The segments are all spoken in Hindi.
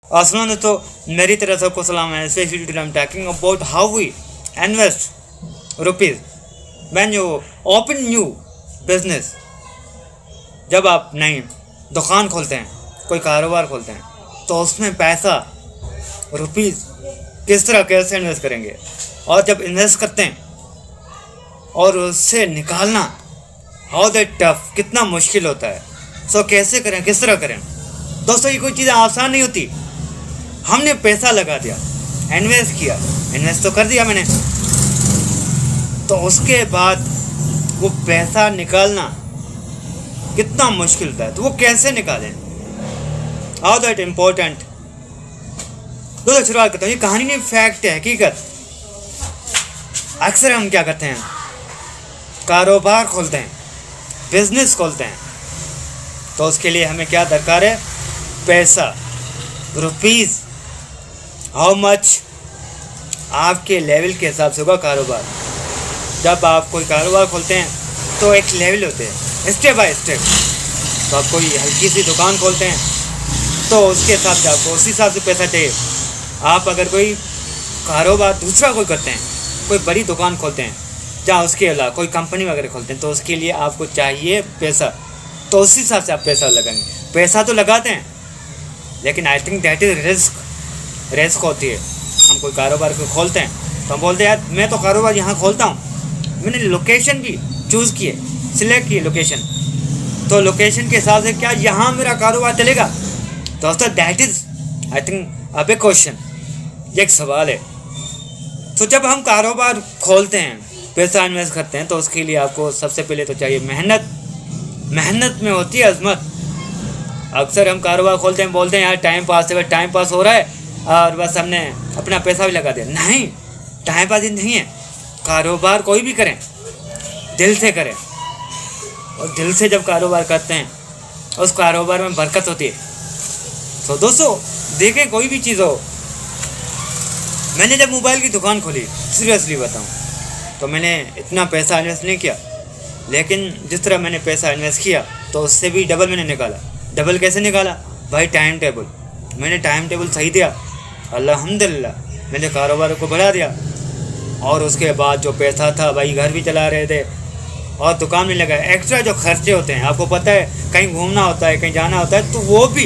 अस्सलाम दोस्तों, मेरी तरफ से आपको सलाम है। Specially I am talking about how we invest rupees when you open new business. जब आप नई दुकान खोलते हैं, कोई कारोबार खोलते हैं, तो उसमें पैसा रुपीज़ किस तरह कैसे इन्वेस्ट करेंगे, और जब इन्वेस्ट करते हैं और उससे निकालना हाउ दैट टफ, कितना मुश्किल होता है। सो कैसे करें, किस तरह करें दोस्तों। ये कोई चीज़ आसान नहीं होती। हमने पैसा लगा दिया, इन्वेस्ट तो कर दिया मैंने, तो उसके बाद वो पैसा निकालना कितना मुश्किल होता है। तो वो कैसे निकालें, हाउ दैट इम्पोर्टेंट। दोस्तों शुरुआत करता हूँ, ये कहानी नहीं, फैक्ट है, हकीकत। अक्सर हम क्या करते हैं, कारोबार खोलते हैं, बिजनेस खोलते हैं, तो उसके लिए हमें क्या दरकार है, पैसा, रुपीज़। हाउ मच आपके लेवल के हिसाब से होगा कारोबार। जब आप कोई कारोबार खोलते हैं तो एक लेवल होते हैं, स्टेप बाय स्टेप। तो आप कोई हल्की सी दुकान खोलते हैं तो उसके हिसाब से आपको उसी हिसाब से पैसा चाहिए। आप अगर कोई कारोबार दूसरा कोई करते हैं, कोई बड़ी दुकान खोलते हैं, जहाँ उसके अलावा कोई कंपनी वगैरह खोलते हैं, तो उसके लिए आपको चाहिए पैसा, तो उसी हिसाब से आप पैसा लगाएंगे। पैसा तो लगाते हैं, लेकिन I think that is risk होती है। हम कोई कारोबार को खोलते हैं तो हम बोलते हैं यार मैं तो कारोबार यहाँ खोलता हूँ, मैंने लोकेशन भी चूज़ की है, सिलेक्ट की है लोकेशन, तो लोकेशन के हिसाब से क्या यहाँ मेरा कारोबार चलेगा दोस्तों। दैट इज़ आई थिंक अब एक क्वेश्चन, ये एक सवाल है। तो जब हम कारोबार खोलते हैं, पैसा इन्वेस्ट करते हैं, तो उसके लिए आपको सबसे पहले तो चाहिए मेहनत में होती है अजमत। अक्सर हम कारोबार खोलते हैं, बोलते हैं यार टाइम पास हो रहा है और बस हमने अपना पैसा भी लगा दिया। नहीं, टाइम पास ही नहीं है। कारोबार कोई भी करें, दिल से करें, और दिल से जब कारोबार करते हैं उस कारोबार में बरकत होती है। तो दोस्तों देखें, कोई भी चीज़ हो, मैंने जब मोबाइल की दुकान खोली, सीरियसली बताऊं, तो मैंने इतना पैसा इन्वेस्ट नहीं किया, लेकिन जिस तरह मैंने पैसा इन्वेस्ट किया तो उससे भी डबल मैंने निकाला। डबल कैसे निकाला भाई, टाइम टेबल। मैंने टाइम टेबल सही दिया, अल्हम्दुलिल्लाह मैंने कारोबार को बढ़ा दिया। और उसके बाद जो पैसा था भाई, घर भी चला रहे थे और दुकान में लगा। एक्स्ट्रा जो खर्चे होते हैं, आपको पता है, कहीं घूमना होता है, कहीं जाना होता है, तो वो भी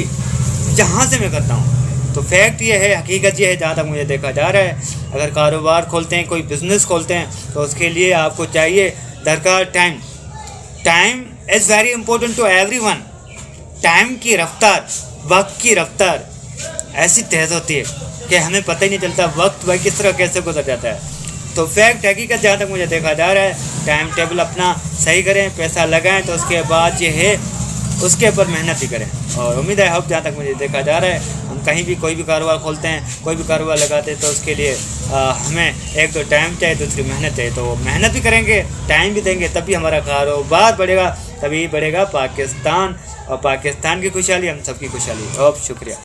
जहाँ से मैं करता हूँ। तो फैक्ट ये है, हकीकत ये है, जहाँ तक मुझे देखा जा रहा है, अगर कारोबार खोलते हैं, कोई बिज़नेस खोलते हैं, तो उसके लिए आपको चाहिए दरकार time is very important to everyone. Time की रफ्तार, वक्त की रफ्तार ऐसी तेज़ होती है कि हमें पता ही नहीं चलता वक्त भाई किस तरह कैसे गुजर जाता है। तो फैक्ट, हकीकत, जहाँ तक मुझे देखा जा रहा है, टाइम टेबल अपना सही करें, पैसा लगाएं, तो उसके बाद ये है उसके ऊपर मेहनत ही करें। और उम्मीद है अब जहाँ तक मुझे देखा जा रहा है, हम कहीं भी कोई भी कारोबार खोलते हैं, कोई भी कारोबार लगाते हैं, तो उसके लिए हमें एक तो टाइम चाहिए, दूसरी मेहनत चाहिए। तो मेहनत भी करेंगे, टाइम भी देंगे, तभी हमारा कारोबार बढ़ेगा, तभी बढ़ेगा पाकिस्तान, और पाकिस्तान की खुशहाली हम सबकी खुशहाली। बहुत शुक्रिया।